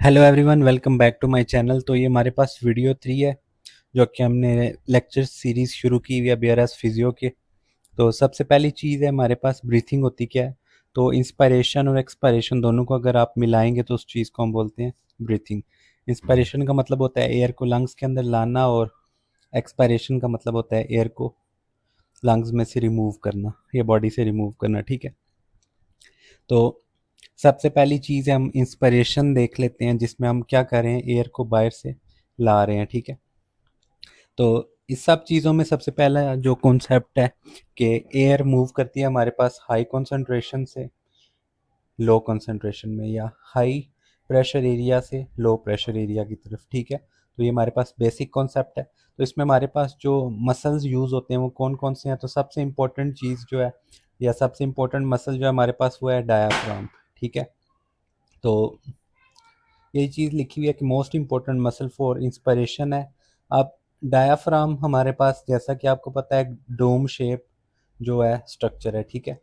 Hello everyone, welcome back to my channel. तो ये हमारे पास वीडियो 3 है जो कि हमने लेक्चर सीरीज़ शुरू की हुई है BRS फिजियो के। तो सबसे पहली चीज़ है हमारे पास ब्रीथिंग होती क्या है। तो इंस्पायरेशन और एक्सपायरेशन दोनों को अगर आप मिलाएंगे तो उस चीज़ को हम बोलते हैं ब्रीथिंग। इंस्पायरेशन का मतलब होता है एयर को लंग्स के अंदर लाना, और एक्सपायरेशन का मतलब होता है एयर को लंग्स में से रिमूव करना या बॉडी से रिमूव करना। ठीक है, तो सबसे पहली चीज़ है हम इंस्पिरेशन देख लेते हैं, जिसमें हम क्या कर रहे हैं, एयर को बाहर से ला रहे हैं। ठीक है, तो इस सब चीज़ों में सबसे पहला जो कॉन्सेप्ट है कि एयर मूव करती है हमारे पास हाई कंसंट्रेशन से लो कंसंट्रेशन में, या हाई प्रेशर एरिया से लो प्रेशर एरिया की तरफ। ठीक है, तो ये हमारे पास बेसिक कॉन्सेप्ट है। तो इसमें हमारे पास जो मसल्स यूज़ होते हैं वो कौन कौन से हैं, तो सबसे इम्पोर्टेंट चीज़ जो है या सबसे इम्पोर्टेंट मसल जो है हमारे पास वो है डायाफ्राम। ठीक है, तो यही चीज़ लिखी हुई है कि most important muscle for inspiration है। अब डायाफ्राम हमारे पास, जैसा कि आपको पता है, डोम शेप जो है स्ट्रक्चर है। ठीक है,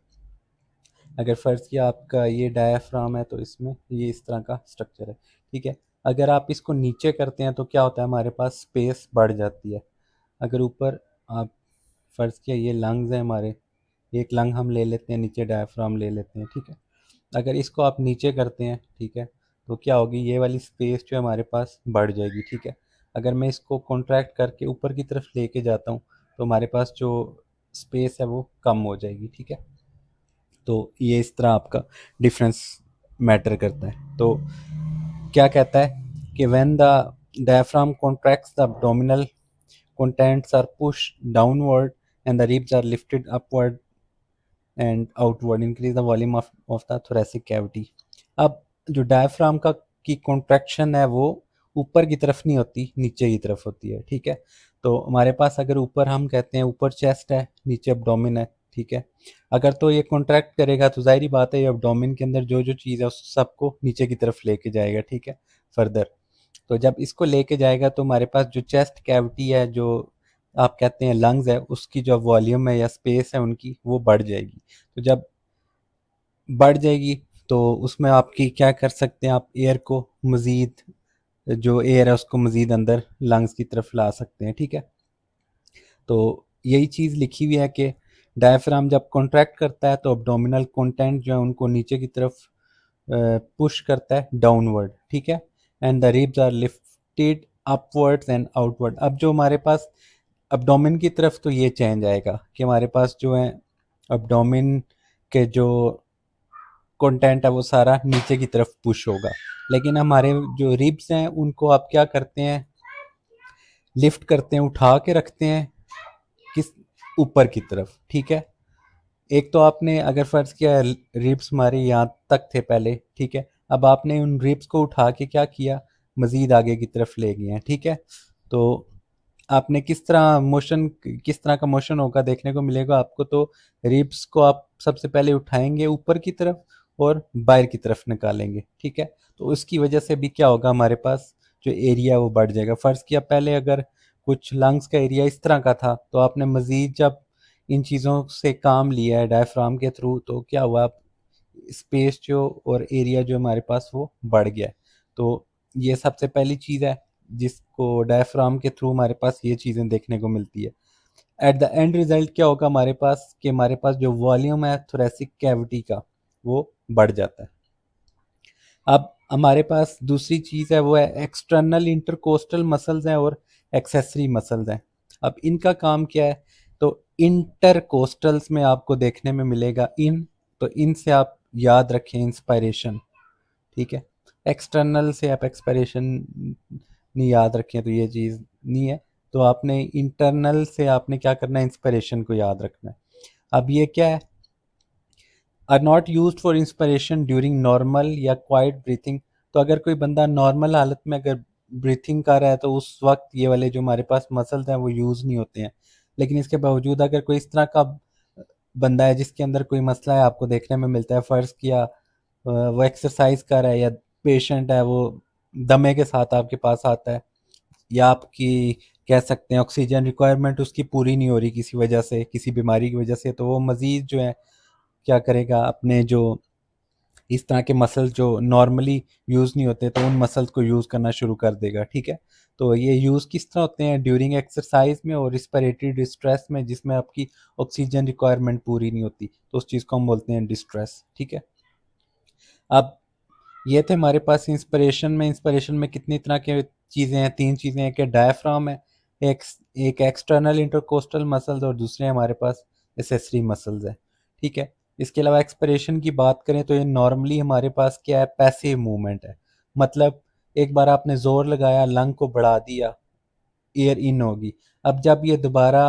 अगर फ़र्ज़ किया आपका ये डायाफ्राम है तो इसमें ये इस तरह का स्ट्रक्चर है। ठीक है, अगर आप इसको नीचे करते हैं तो क्या होता है, हमारे पास स्पेस बढ़ जाती है। अगर ऊपर आप फ़र्ज़ किया ये लंग्स हैं हमारे, एक लंग हम ले लेते हैं, नीचे डायाफ्राम ले लेते हैं। ठीक है, अगर इसको आप नीचे करते हैं, ठीक है, तो क्या होगी, ये वाली स्पेस जो है हमारे पास बढ़ जाएगी। ठीक है, अगर मैं इसको कॉन्ट्रैक्ट करके ऊपर की तरफ लेके जाता हूँ तो हमारे पास जो स्पेस है वो कम हो जाएगी। ठीक है, तो ये इस तरह आपका डिफरेंस मैटर करता है। तो क्या कहता है कि when the diaphragm contracts the abdominal contents are pushed downward and the ribs are lifted upward and outward, increase the volume of the thoracic cavity. अब जो डायफ्राम का की कॉन्ट्रैक्शन है वो ऊपर की तरफ नहीं होती, नीचे की तरफ होती है। ठीक है, तो हमारे पास अगर ऊपर हम कहते हैं ऊपर चेस्ट है, नीचे एब्डोमेन है। ठीक है, अगर तो ये कॉन्ट्रैक्ट करेगा तो जाहिर बात है ये एब्डोमेन के अंदर जो जो चीज़ है उस सबको नीचे की तरफ लेके जाएगा। ठीक है, फर्दर तो जब इसको लेके जाएगा तो हमारे पास जो चेस्ट कैविटी है, जो आप कहते हैं लंग्स है, उसकी जो वॉल्यूम है या स्पेस है उनकी, वो बढ़ जाएगी। तो जब बढ़ जाएगी तो उसमें आपकी क्या कर सकते हैं, आप एयर को मज़ीद, जो एयर है उसको मज़ीद अंदर लंग्स की तरफ ला सकते हैं। ठीक है, तो यही चीज़ लिखी हुई है कि डायफ्राम जब कॉन्ट्रैक्ट करता है तो अब्डोमिनल कंटेंट जो है उनको नीचे की तरफ पुश करता है डाउनवर्ड। ठीक है, and the ribs are lifted upwards and outward. अब जो हमारे पास अब्डोमिन की तरफ तो ये चेंज आएगा कि हमारे पास जो है अब्डोमिन के जो कंटेंट है वो सारा नीचे की तरफ पुश होगा, लेकिन हमारे जो रिब्स हैं उनको आप क्या करते हैं, लिफ्ट करते हैं, उठा के रखते हैं किस, ऊपर की तरफ। ठीक है, एक तो आपने अगर फर्ज किया रिब्स हमारे यहाँ तक थे पहले। ठीक है, अब आपने उन रिब्स को उठा के क्या किया, मजीद आगे की तरफ ले गए हैं। ठीक है, तो आपने किस तरह मोशन, किस तरह का मोशन होगा देखने को मिलेगा आपको। तो रिब्स को आप सबसे पहले उठाएंगे ऊपर की तरफ और बाहर की तरफ निकालेंगे। ठीक है, तो उसकी वजह से भी क्या होगा, हमारे पास जो एरिया है वो बढ़ जाएगा। फ़र्ज़ किया पहले अगर कुछ लंग्स का एरिया इस तरह का था, तो आपने मज़ीद जब इन चीज़ों से काम लिया है डायफ्राम के थ्रू, तो क्या हुआ, स्पेस जो और एरिया जो हमारे पास वो बढ़ गया है। तो ये सबसे पहली चीज़ है जिसको डायफ्राम के थ्रू हमारे पास ये चीज़ें देखने को मिलती है। एट द एंड रिजल्ट क्या होगा हमारे पास, कि हमारे पास जो वॉल्यूम है थोरेसिक कैविटी का वो बढ़ जाता है। अब हमारे पास दूसरी चीज़ है वो है एक्सटर्नल इंटरकोस्टल मसल्स हैं और एक्सेसरी मसल्स हैं। अब इनका काम क्या है, तो इंटरकोस्टल्स में आपको देखने में मिलेगा इन, तो इन से आप याद रखें इंस्पायरेशन। ठीक है, एक्सटर्नल से आप एक्सपायरेशन नहीं याद रखें तो ये चीज़ नहीं है। तो आपने इंटरनल से आपने क्या करना है, इंस्पायरेशन को याद रखना है। अब ये क्या है, are not use for inspiration during normal या क्वाइट ब्रीथिंग। तो अगर कोई बंदा नॉर्मल हालत में अगर ब्रीथिंग कर रहा है तो उस वक्त ये वाले जो हमारे पास मसल्स हैं वो यूज़ नहीं होते हैं। लेकिन इसके बावजूद अगर कोई इस तरह का बंदा है जिसके अंदर कोई मसला है, आपको देखने में मिलता है, फ़र्ज़ किया वो एक्सरसाइज कर रहा है, या पेशेंट है वो दमे के साथ आपके पास आता है, या आपकी कह सकते हैं ऑक्सीजन रिक्वायरमेंट उसकी पूरी नहीं हो रही किसी वजह से, किसी बीमारी की वजह से, तो वो मज़ीद जो है क्या करेगा, अपने जो इस तरह के मसल्स जो नॉर्मली यूज़ नहीं होते तो उन मसल्स को यूज़ करना शुरू कर देगा, ठीक है। तो ये यूज़ किस तरह होते हैं, ड्यूरिंग एक्सरसाइज में और रिस्पिरेटरी डिस्ट्रेस में, जिसमें आपकी ऑक्सीजन रिक्वायरमेंट पूरी नहीं होती, तो उस चीज़ को हम बोलते हैं डिस्ट्रेस, ठीक है। अब ये थे हमारे पास इंस्पिरेशन में कितनी तरह की चीज़ें हैं, तीन चीज़ें हैं कि डायफ्राम है, एक एक एक्सटर्नल इंटरकोस्टल मसल्स और दूसरे हमारे पास एसेसरी मसल्स है, ठीक है। इसके अलावा एक्सपिरेशन की बात करें तो ये नॉर्मली हमारे पास क्या है, पैसिव मूवमेंट है। मतलब एक बार आपने जोर लगाया, लंग को बढ़ा दिया, एयर इन होगी। अब जब ये दोबारा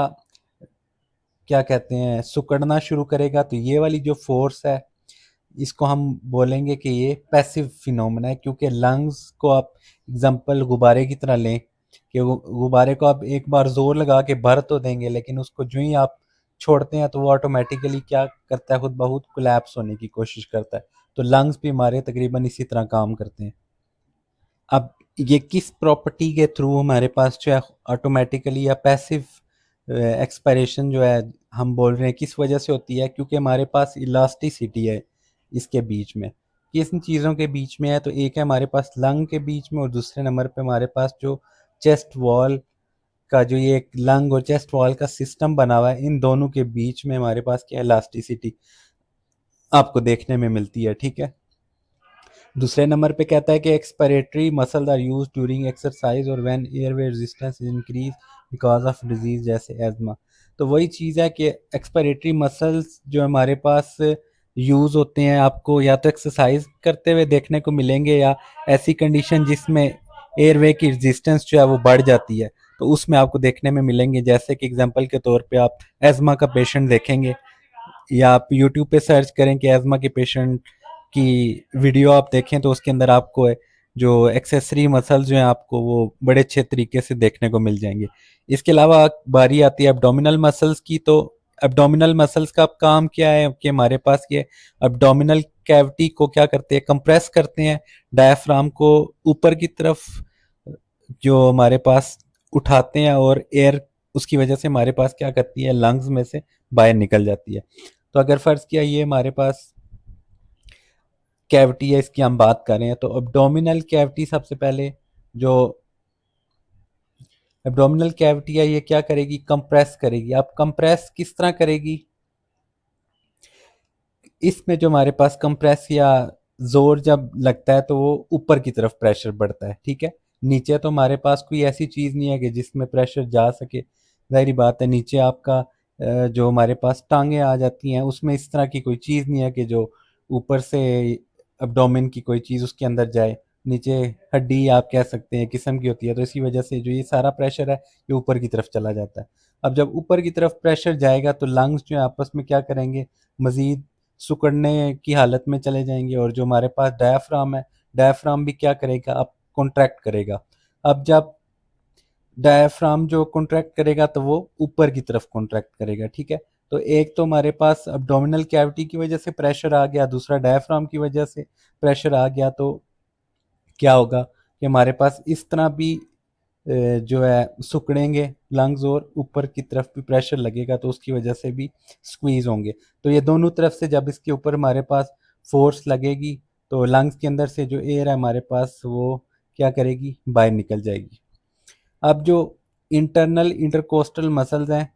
क्या कहते हैं सुकड़ना शुरू करेगा, तो ये वाली जो फोर्स है इसको हम बोलेंगे कि ये पैसिव फिनोमेना है, क्योंकि लंग्स को आप एग्जांपल गुब्बारे की तरह लें कि गुब्बारे को आप एक बार जोर लगा के भर तो देंगे, लेकिन उसको जो ही आप छोड़ते हैं तो वो ऑटोमेटिकली क्या करता है, खुद ब खुद कोलैप्स होने की कोशिश करता है। तो लंग्स भी हमारे तकरीबन इसी तरह काम करते हैं। अब ये किस प्रॉपर्टी के थ्रू हमारे पास जो है ऑटोमेटिकली या पैसिव एक्सपायरेशन जो है हम बोल रहे हैं किस वजह से होती है, क्योंकि हमारे पास इलास्टिसिटी है इसके बीच में। किन चीज़ों के बीच में है, तो एक है हमारे पास लंग के बीच में और दूसरे नंबर पे हमारे पास जो चेस्ट वॉल का जो ये एक लंग और चेस्ट वॉल का सिस्टम बना हुआ है, इन दोनों के बीच में हमारे पास क्या इलास्टिसिटी आपको देखने में मिलती है, ठीक है। दूसरे नंबर पे कहता है कि expiratory muscle are used during exercise और when airway resistance is increase because of disease जैसे एजमा। तो वही चीज़ है कि एक्सपायरेटरी मसल्स जो हमारे पास यूज़ होते हैं आपको या तो एक्सरसाइज करते हुए देखने को मिलेंगे या ऐसी कंडीशन जिसमें एयरवे की रेजिस्टेंस जो है वो बढ़ जाती है, तो उसमें आपको देखने में मिलेंगे। जैसे कि एग्जांपल के तौर पे आप एजमा का पेशेंट देखेंगे या आप यूट्यूब पे सर्च करें कि एजमा के पेशेंट की वीडियो आप देखें, तो उसके अंदर आपको जो एक्सेसरी मसल्स जो हैं आपको वो बड़े अच्छे तरीके से देखने को मिल जाएंगे। इसके अलावा बारी आती है एब्डोमिनल मसल्स की। तो एब्डोमिनल मसल्स का अब काम क्या है कि हमारे पास ये एब्डोमिनल कैविटी को क्या करते हैं, कंप्रेस करते हैं, डायफ्राम को ऊपर की तरफ जो हमारे पास उठाते हैं और एयर उसकी वजह से हमारे पास क्या करती है, लंग्स में से बाहर निकल जाती है। तो अगर फर्ज किया ये हमारे पास कैविटी है, इसकी हम बात करें तो एब्डोमिनल कैविटी सबसे पहले जो एब्डोमिनल कैविटी है ये क्या करेगी, कंप्रेस करेगी। अब कंप्रेस किस तरह करेगी, इसमें जो हमारे पास कंप्रेस या जोर जब लगता है तो वो ऊपर की तरफ प्रेशर बढ़ता है, ठीक है। नीचे तो हमारे पास कोई ऐसी चीज़ नहीं है कि जिसमें प्रेशर जा सके, जाहिर बात है नीचे आपका जो हमारे पास टांगे आ जाती हैं उसमें इस तरह की कोई चीज़ नहीं है कि जो ऊपर से एब्डोमेन की कोई चीज़ उसके अंदर जाए। नीचे हड्डी आप कह सकते हैं किस्म की होती है, तो इसी वजह से जो ये सारा प्रेशर है ये ऊपर की तरफ चला जाता है। अब जब ऊपर की तरफ प्रेशर जाएगा तो लंग्स जो है आपस में क्या करेंगे, मज़ीद सिकुड़ने की हालत में चले जाएंगे और जो हमारे पास डायफ्राम है, डायफ्राम भी क्या करेगा, अब कॉन्ट्रैक्ट करेगा। अब जब डायफ्राम जो कॉन्ट्रैक्ट करेगा तो वो ऊपर की तरफ कॉन्ट्रैक्ट करेगा, ठीक है। तो एक तो हमारे पास अब्डोमिनल कैविटी की वजह से प्रेशर आ गया, दूसरा डायफ्राम की वजह से प्रेशर आ गया। तो क्या होगा कि हमारे पास इस तरह भी जो है सिकुड़ेंगे लंग्स और ऊपर की तरफ भी प्रेशर लगेगा तो उसकी वजह से भी स्क्वीज होंगे। तो ये दोनों तरफ से जब इसके ऊपर हमारे पास फोर्स लगेगी तो लंग्स के अंदर से जो एयर है हमारे पास वो क्या करेगी, बाहर निकल जाएगी। अब जो इंटरनल इंटरकोस्टल मसल्स हैं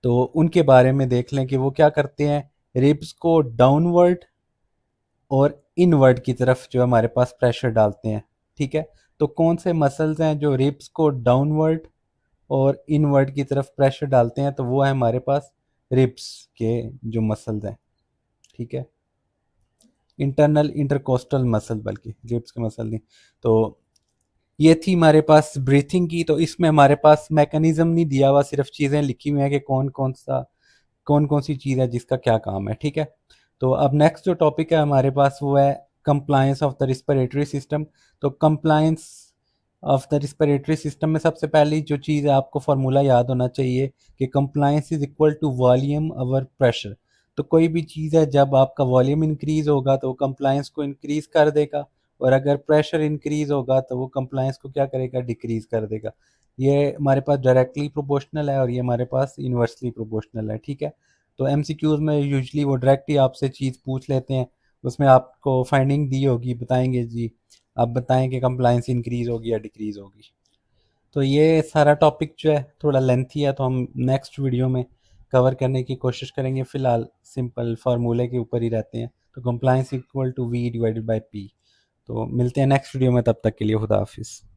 तो उनके बारे में देख लें कि वो क्या करते हैं, रिब्स को डाउनवर्ड और इनवर्ड की तरफ जो हमारे पास प्रेशर डालते हैं, ठीक है। तो कौन से मसल्स हैं जो रिब्स को डाउनवर्ड और इनवर्ड की तरफ प्रेशर डालते हैं, तो वो है हमारे पास रिब्स के जो मसल्स हैं, ठीक है। इंटरनल इंटरकोस्टल मसल, बल्कि रिब्स के मसल नहीं। तो ये थी हमारे पास ब्रीथिंग की। तो इसमें हमारे पास मैकेनिज्म नहीं दिया हुआ, सिर्फ चीज़ें लिखी हुई हैं कि कौन कौन सी चीज़ है जिसका क्या काम है, ठीक है। तो अब नेक्स्ट जो टॉपिक है हमारे पास वो है compliance of the respiratory system. तो compliance of the respiratory system में सबसे पहली जो चीज़ है आपको फार्मूला याद होना चाहिए कि compliance is equal to volume over pressure. तो कोई भी चीज़ है जब आपका वॉल्यूम इंक्रीज होगा तो वो कंप्लायंस को इंक्रीज कर देगा, और अगर प्रेशर इंक्रीज होगा तो वो कंप्लायंस को क्या करेगा, डिक्रीज कर देगा। ये हमारे पास डायरेक्टली प्रोपोर्शनल है और ये हमारे पास इन्वर्सली प्रोपोर्शनल है, ठीक है। तो एमसीक्यूज में यूजली वो डायरेक्ट ही आपसे चीज़ पूछ लेते हैं, उसमें आपको फाइंडिंग दी होगी, बताएंगे जी, आप बताएं कि कंप्लाइंस इंक्रीज़ होगी या डिक्रीज़ होगी। तो ये सारा टॉपिक जो है थोड़ा लेंथी है, तो हम नेक्स्ट वीडियो में कवर करने की कोशिश करेंगे। फ़िलहाल सिंपल फार्मूले के ऊपर ही रहते हैं, तो compliance equal to V divided by P. तो मिलते हैं नेक्स्ट वीडियो में, तब तक के लिए खुदा हाफिज़।